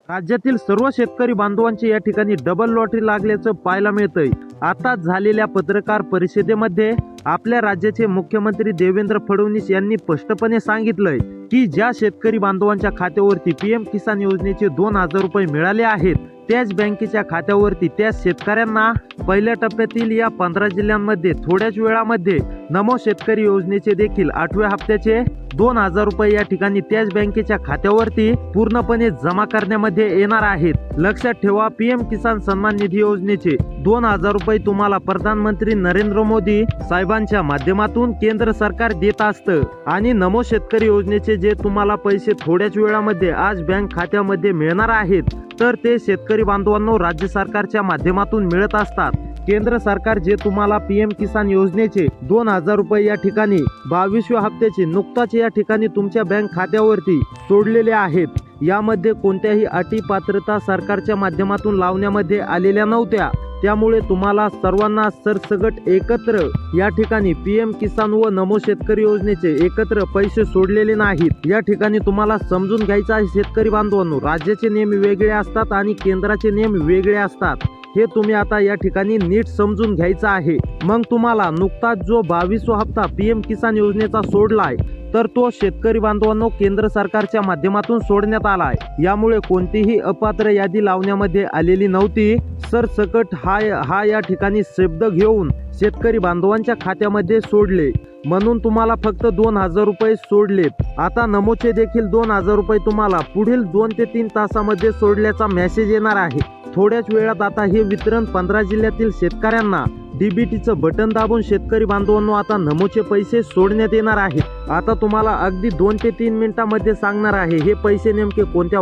राज्यातील सर्व शेतकरी बांधवांची या ठिकाणी डबल लॉटरी लागल्याचं पाहायला मिळतंय। आता झालेल्या पत्रकार परिषदेमध्ये आपल्या राज्याचे मुख्यमंत्री देवेंद्र फडणवीस यांनी स्पष्टपणे सांगितलंय की ज्या शेतकरी बांधवांच्या खात्यावरती पीएम किसान योजनेचे 2000 रुपये मिळाले आहेत त्याच बँकेच्या खात्यावरती त्या शेतकऱ्यांना पहिल्या टप्प्यातील या 15 जिल्ह्यांमध्ये थोड्याच वेळामध्ये नमो शेतकरी योजनेचे देखील 8व्या हप्त्याचे 2000 रुपये या ठिकाणी त्याच बँकेच्या खात्यावरती पूर्णपणे जमा करण्यामध्ये येणार आहेत। लक्षात ठेवा, पीएम किसान सन्मान निधी योजनेचे 2000 रुपये तुम्हाला प्रधानमंत्री नरेंद्र मोदी साहेबांच्या माध्यमातून केंद्र सरकार देत असतं आणि नमो शेतकरी योजनेचे जे तुम्हाला पैसे थोड्याच वेळामध्ये आज बँक खात्यामध्ये मिळणार आहेत तर ते शेतकरी बांधवांनो राज्य सरकारच्या माध्यमातून मिळत असतात। केंद्र सरकार जे तुम्हाला पीएम किसान योजनेचे 2000 रुपये या ठिकाणी 22व्या हप्त्याचे नुकताच या ठिकाणी तुमच्या बँक खात्यावरती सोडलेले आहेत। यामध्ये कोणत्याही अटी पात्रता सरकारच्या माध्यमातून लावण्यामध्ये आलेल्या नव्हत्या, त्यामुळे तुम्हाला सर्वांना सरसगट एकत्र या ठिकाणी पीएम किसान व नमो शेतकरी योजनेचे एकत्र पैसे सोडलेले नाहीत। या ठिकाणी तुम्हाला समजून घ्यायचं आहे शेतकरी बांधवांनो, राज्याचे नियम वेगळे असतात आणि केंद्राचे नियम वेगळे असतात। हे तुम्ही आता या ठिकाणी नीट समजून घ्यायचं आहे। मग तुम्हाला नुकताच जो 22वा हप्ता पीएम किसान योजनेचा सोडलाय तर तो शेतकरी बांधवांनो केंद्र सरकारच्या माध्यमातून सोडण्यात आलाय। यामुळे कोणतीही अपात्र यादी लावण्यामध्ये आलेली नव्हती। सरसकट हा या ठिकाणी शब्द घेऊन शेतकरी बांधवांच्या खात्यामध्ये सोडले, म्हणून तुम्हाला फक्त 2000 रुपये सोडलेत। आता नमोचे देखील 2000 रुपये तुम्हाला पुढील 2 ते 3 तासामध्ये सोडल्याचा मेसेज येणार आहे। थोड्याच वेळात आता हे वितरण 15 जिल्ह्यातील शेतकऱ्यांना डीबीटीचं बटन दाबून शेतकरी बांधवांनो आता नमोचे पैसे सोडण्यात येणार आहेत। आता तुम्हाला अगदी 2 ते 3 मिनिटांमध्ये सांगणार आहे हे पैसे नेमके कोणत्या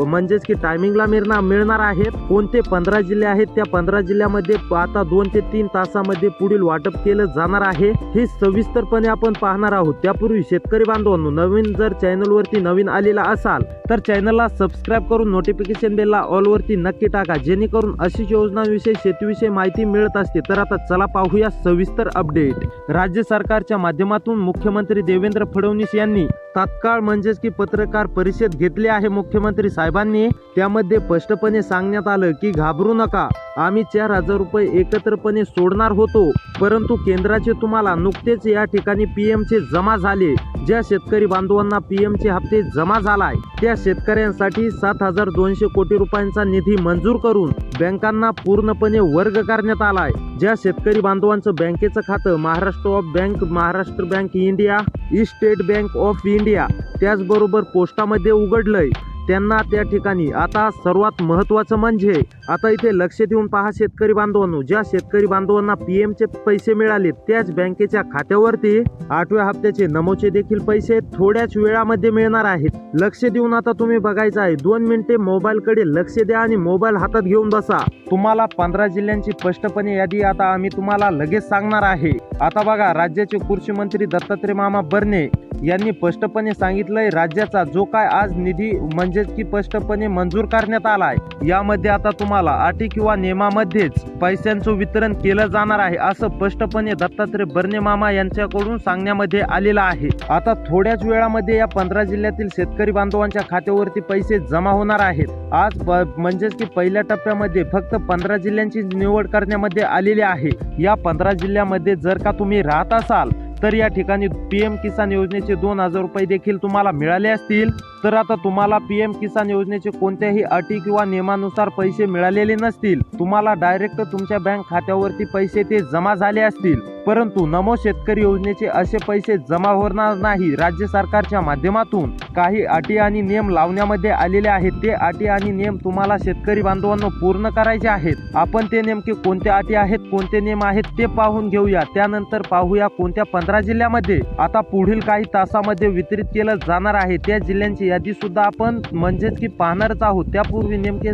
म्हणजेच की टायमिंगला मिळणार आहेत, कोणते 15 जिल्हे आहेत, त्या 15 जिल्ह्यामध्ये आता 2 ते 3 तासामध्ये पुढील वाटप केलं जाणार आहे। हे सविस्तरपणे आपण पाहणार आहोत। त्यापूर्वी शेतकरी बांधवांनो, नवीन जर चॅनलवरती नवीन आलेला असाल तर चॅनलला सबस्क्राईब करून नोटिफिकेशन बेलला ऑल वरती नक्की टाका, जेणेकरून अशीच योजनांविषयी शेतीविषयी माहिती मिळत असते। तर आता चला पाहूया सविस्तर अपडेट। राज्य सरकारच्या माध्यमातून मुख्यमंत्री देवेंद्र फडणवीस यांनी तात्काळ म्हणजेच की पत्रकार परिषद घेतली आहे मुख्यमंत्री साहेबांनी। त्यामध्ये स्पष्टपणे सांगण्यात आलं की घाबरू नका, आम्ही 4000 रुपये एकत्रपणे सोडणार होतो, परंतु केंद्राचे तुम्हाला नुकतेच या ठिकाणी पीएमचे जमा झाले। ज्या शेतकरी बांधवांना पीएमचे हप्ते जमा झालाय त्या शेतकऱ्यांसाठी 7200 कोटी रुपयांचा निधी मंजूर करून बँकांना पूर्णपणे वर्ग करण्यात आलाय। ज्या शेतकरी बांधवांचं बँकेचं खातं Maharashtra bank India, state bank of India त्याचबरोबर पोस्टामध्ये उघडलंय त्यांना त्या ठिकाणी आता सर्वात महत्त्वाचं म्हणजे आता इथे लक्ष देऊन पहा शेतकरी बांधवांनो, ज्या शेतकरी बांधवांना पीएमचे पैसे मिळाले त्याच बँकेच्या खात्यावरती 8व्या हप्त्याचे नमोचे देखील पैसे थोड्याच वेळामध्ये मिळणार आहेत। लक्ष देऊन आता तुम्ही बघायचं आहे, 2 मिनिटे मोबाईलकडे लक्ष द्या आणि मोबाईल हातात घेऊन बसा। तुम्हाला 15 जिल्ह्यांची स्पष्टपणे यादी आता आम्ही तुम्हाला लगेच सांगणार आहे। आता बघा, राज्याचे कृषी मंत्री दत्तात्रय मामा भरणे यांनी स्पष्टपणे सांगितलंय राज्याचा जो काय आज निधी म्हणजेच की स्पष्टपणे मंजूर करण्यात आलाय यामध्ये आता तुम्हाला अटी किंवा नियमामध्येच पैशांचं वितरण केलं जाणार आहे, असं स्पष्टपणे दत्तात्रय भरणे मामा यांच्याकडून सांगण्यामध्ये आलेलं आहे। आता थोड्याच वेळामध्ये या 15 जिल्ह्यातील शेतकरी बांधवांच्या खात्यावरती पैसे जमा होणार आहेत। आज म्हणजेच की पहिल्या टप्प्यामध्ये फक्त 15 जिल्ह्यांची निवड करण्यामध्ये आलेली आहे। या 15 जिल्ह्यामध्ये जर का तुम्ही राहत असाल तर या ठिकाणी पीएम किसान योजनेचे 2000 रुपये देखील तुम्हाला मिळाले असतील। तर आता तुम्हाला पीएम किसान योजनेचे कोणत्याही अटी किंवा नियमानुसार पैसे मिळालेले नसतील, तुम्हाला डायरेक्ट तुमच्या बँक खात्यावरती पैसे ते जमा झाले असतील। परंतु नमो शेतकरी योजनेचे असे पैसे जमा होणार नाही। राज्य सरकारच्या माध्यमातून काही अटी आणि नियम लावण्यामध्ये आलेले आहेत। ते अटी आणि नियम तुम्हाला शेतकरी बांधवांनो पूर्ण करायचे आहेत। आपण ते नेमके कोणते अटी आहेत, कोणते नियम आहेत ते पाहून घेऊया। त्यानंतर पाहूया कोणत्या 15 जिल्ह्यामध्ये आता पुढील काही तासामध्ये वितरित केलं जाणार आहे त्या जिल्ह्यांची यादी सुद्धा आपण म्हणजेच की पाहणारच आहोत। त्यापूर्वी नेमके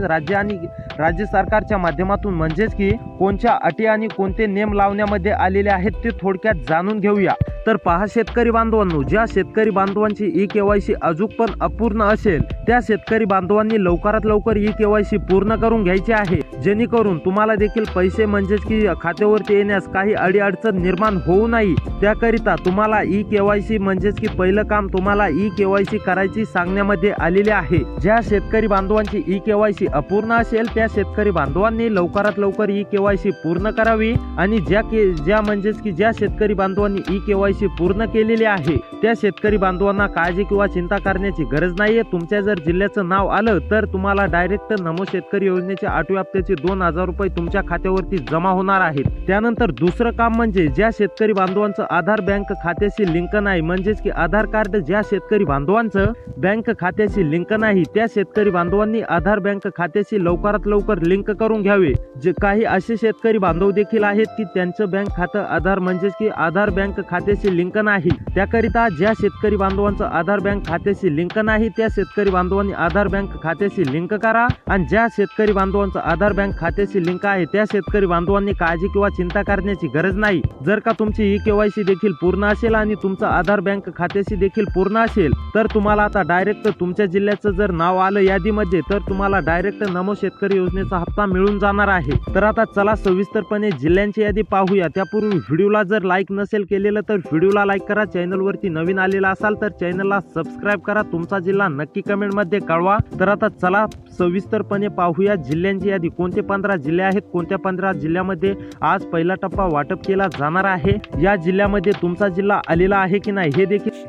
राज्य सरकारच्या माध्यमातून म्हणजेच की कोणत्या अटी आणि कोणते नियम लावण्यामध्ये आलेले आहेत ते थोडक्यात जाणून घेऊया। तर पहा शेतकरी बांधवांनो, ज्या शेतकरी बांधवांची ई-केवायसी अजून पण अपूर्ण असेल त्या शेतकरी बांधवांनी लवकरात लवकर ई-केवायसी पूर्ण करून घ्यायची आहे, जेणेकरून तुम्हाला देखील पैसे म्हणजेच की खात्यावरती येण्यास काही अडीअडचण निर्माण होऊ नये। त्या याकरिता तुम्हाला ई-केवायसी म्हणजेच की पहिलं काम तुम्हाला ई-केवायसी करायची सांगण्यामध्ये आलेले आहे। ज्या शेतकरी बांधवांची ई-केवायसी अपूर्ण असेल त्या शेतकरी बांधवांनी लवकरात लवकर ई-केवायसी पूर्ण करावी आणि ज्या शेतकरी बांधवांनी ई-केवायसी पूर्ण केलेली आहे त्या शेतकरी बांधवांना काळजी किंवा चिंता करण्याची गरज नाहीये। तुमच्या जर जिल्ह्याचं नाव आलं तर तुम्हाला डायरेक्ट नमो शेतकरी योजनेचे 8व्या हप्त्याचे 2000 रुपये तुमच्या खात्यावरती जमा होणार आहेत। त्यानंतर दुसरं काम म्हणजे ज्या शेतकरी बांधवांचं आधार बँक खात्याशी लिंक नाही म्हणजेच की आधार कार्ड ज्या शेतकरी बांधवांचं बँक खात्याशी लिंक नाही त्या शेतकरी बांधवांनी आधार बँक खात्याशी लवकरात लवकर लिंक करून घ्यावे। जे काही असे शेतकरी बांधव देखील आहेत की त्यांचं बँक खातं आधार म्हणजेच की आधार बँक खात्याशी लिंक नाही, त्याकरिता ज्या शेतकरी बांधवांचं आधार बँक खात्याशी लिंक नाही त्या शेतकरी बांधवांनी आधार बँक खात्याशी लिंक करा आणि ज्या शेतकरी बांधवांचं आधार बँक खात्याशी लिंक आहे त्या शेतकरी बांधवांनी काळजी किंवा चिंता करण्याची गरज नाही। जर का तुमची ई-केवायसी देखील पूर्ण असेल आणि तुमचं आधार बँक खात्याशी देखील पूर्ण असेल तर तुम्हाला आता डायरेक्ट तुमच्या जिल्ह्याचं जर नाव आलं यादीमध्ये तर तुम्हाला डायरेक्ट नमो शेतकरी योजनेचा हप्ता मिळून जाणार आहे। तर आता चला सविस्तरपणे जिल्ह्यांची यादी पाहूया। त्यापूर्वी व्हिडिओला जर लाईक नसेल केलेलं तर व्हिडिओला लाईक करा, चॅनलवरती नवीन आलेला असाल तर चॅनलला सबस्क्राईब करा, तुमचा जिल्हा नक्की कमेंटमध्ये कळवा। तर आता चला सविस्तरपणे पाहूया जिल्ह्यांची यादी। कोणते 15 जिल्हे आहेत, कोणत्या 15 जिल्ह्यामध्ये आज पहिला टप्पा वाटप केला जाणार आहे, या जिल्ह्यामध्ये तुमचा जिल्हा आलेला आहे की नाही हे देखील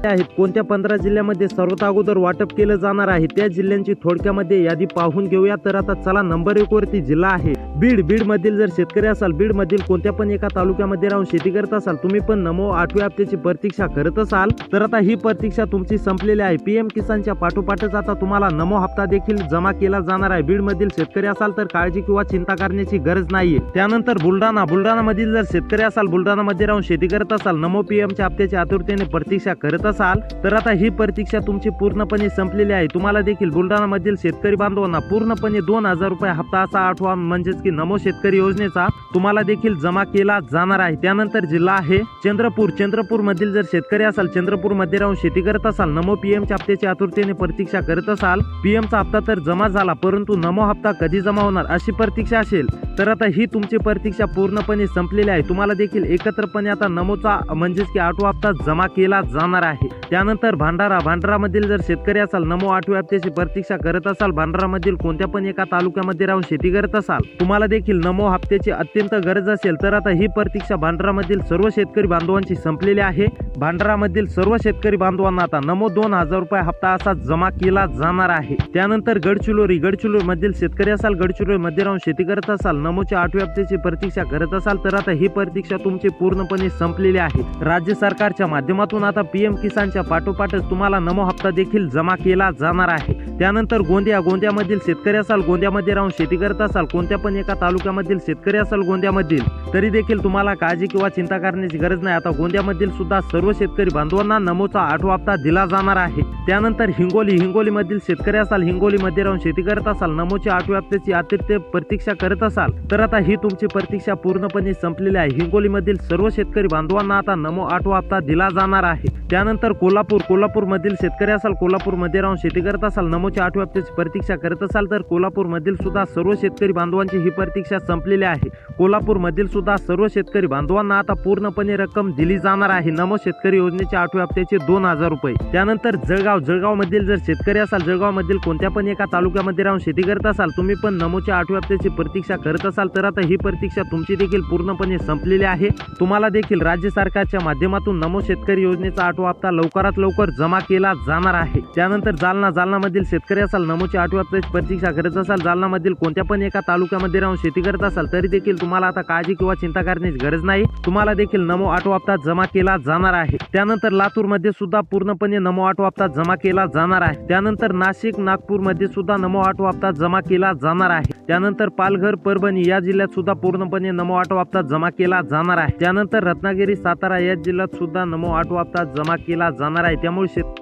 आहेत, कोणत्या 15 जिल्ह्यामध्ये सर्वात अगोदर वाटप केलं जाणार आहे त्या जिल्ह्यांची थोडक्यामध्ये यादी पाहून घेऊया। तर आता चला नंबर 1 वरती जिल्हा आहे बीड मधील जर शेतकरी असाल, बीड मधील कोणत्या पण एका तालुक्यामध्ये राहून शेती करत असाल, तुम्ही पण नमो 8व्या हप्त्याची प्रतीक्षा करत असाल तर आता ही प्रतीक्षा तुमची संपलेली आहे। पीएम किसानच्या पाठोपाठच आता तुम्हाला नमो हप्ता देखील जमा केला जाणार आहे। बीड मधील शेतकरी असाल तर काळजी किंवा चिंता करण्याची गरज नाहीये। त्यानंतर बुलढाणा मधील जर शेतकरी असाल, बुलढाणा मध्ये राहून शेती करत असाल, नमो पीएमच्या हप्त्याची आतुरतेने प्रतीक्षा करत असाल तर आता ही प्रतीक्षा तुमची पूर्णपणे संपलेली आहे। तुम्हाला देखील बुलढाणा मधील शेतकरी बांधवांना पूर्णपणे 2000 रुपये हप्ता असा 8वा म्हणजेच की नमो शेतकरी योजनेचा तुम्हाला देखील जमा केला जाणार आहे। त्यानंतर जिल्हा आहे चंद्रपूर मधील जर शेतकरी असाल, चंद्रपूर मध्ये राहून शेती करत असाल, नमो पीएमच्या हप्त्याची आतुरतेने प्रतीक्षा करत असाल, पीएमचा हप्ता तर जमा झाला परंतु नमो हप्ता कधी जमा होणार अशी प्रतीक्षा असेल तर आता ही तुमची प्रतीक्षा पूर्णपणे संपलेली आहे। तुम्हाला देखील एकत्रपणे आता नमोचा म्हणजेच की 8वा हप्ता जमा केला जाणार आहे। त्यानंतर भंडारा मधील जर शेतकरी असाल, नमो 8व्या हप्त्याची प्रतीक्षा करत असाल, भंडारा मधील कोणत्या पण एका तालुक्यामध्ये राहून शेती करत असाल, तुम्हाला देखील नमो हप्त्याची अत्यंत गरज असेल तर आता ही प्रतीक्षा भंडारा मधील सर्व शेतकरी बांधवांची संपलेली आहे। भंडारा मधील सर्व शेतकरी बांधवांना आता नमो 2000 रुपये हप्ता असा जमा केला जाणार आहे। त्यानंतर गडचिरोली मधील शेतकरी असाल, गडचिरोली मध्ये राहून शेती करत असाल, नमोच्या 8व्या हप्त्याची प्रतीक्षा करत असाल तर आता ही प्रतीक्षा तुमची पूर्णपणे संपलेली आहे। राज्य सरकारच्या माध्यमातून आता पीएम किसानच्या पाठोपाठच तुम्हाला नमो हप्ता देखील जमा केला जाणार आहे। त्यानंतर गोंदियामधील शेतकरी असाल, गोंदियामध्ये राहून शेती करत असाल, कोणत्या पण एका तालुक्यामधील शेतकरी असाल गोंदियामधील, तरी देखील तुम्हाला काळजी किंवा चिंता करण्याची गरज नाही। आता गोंदियामधील सुद्धा सर्व शेतकरी बांधवांना नमोचा 8वा हप्ता दिला जाणार आहे। त्यानंतर हिंगोली मधील शेतकरी असाल, हिंगोलीमध्ये राहून शेती करत असाल, नमोच्या 8व्या हप्त्याची अतिरिक्त प्रतीक्षा करत असाल तर आता ही तुमची प्रतीक्षा पूर्णपणे संपलेली आहे। हिंगोलीमधील सर्व शेतकरी बांधवांना आता नमो 8वा हप्ता दिला जाणार आहे। त्यानंतर कोल्हापूर मधील शेतकरी असाल, कोल्हापूरमध्ये राहून शेती करत असाल, नमोच्या 8व्या हप्त्याची प्रतीक्षा करत असाल तर कोल्हापूर मधील सुद्धा सर्व शेतकरी बांधवांची ही प्रतीक्षा संपलेली आहे। कोल्हापूर मधील सुद्धा सर्व शेतकरी बांधवांना आता पूर्णपणे रक्कम दिली जाणार आहे नमो शेतकरी योजनेच्या 8व्या हप्त्याचे 2000 रुपये। त्यानंतर जळगाव मधील जर शेतकरी असाल, जळगाव मधील कोणत्या पण एका तालुक्यामध्ये राहून शेती करत असाल, तुम्ही पण नमोच्या 8व्या हप्त्याची प्रतीक्षा करत असाल तर आता ही प्रतीक्षा तुमची देखील पूर्णपणे संपलेली आहे। तुम्हाला देखील राज्य सरकारच्या माध्यमातून नमो शेतकरी योजनेचा 8वा हप्ता लवकरात लवकर जमा केला जाणार आहे। त्यानंतर जालना मधील शेतकरी असाल, नमोच्या 8व्या हप्त्याची प्रतीक्षा करत असाल, जालना मधील कोणत्या पण एका तालुक्यामध्ये राहून शेती करत असाल तरी देखील तुम्हाला आता काळजी किंवा चिंता करण्याची गरज नाही। तुम्हाला देखील नमो 8वा हप्ता जमा केला जाणार आहे। त्यानंतर लातूर मध्ये सुद्धा पूर्णपणे नमो 8वा हप्ता जमा केला जाणार आहे। त्यानंतर नागपूर मध्ये सुद्धा नमो 8वा हप्ता जमा केला जाणार आहे। त्यानंतर पालघर, परभणी या जिल्ह्यात सुद्धा पूर्णपणे नमो 8वा हप्ता जमा केला जाणार आहे। त्यानंतर रत्नागिरी, सातारा या जिल्ह्यात सुद्धा नमो 8वा हप्ता जमा केला जाणार आहे। त्यामुळे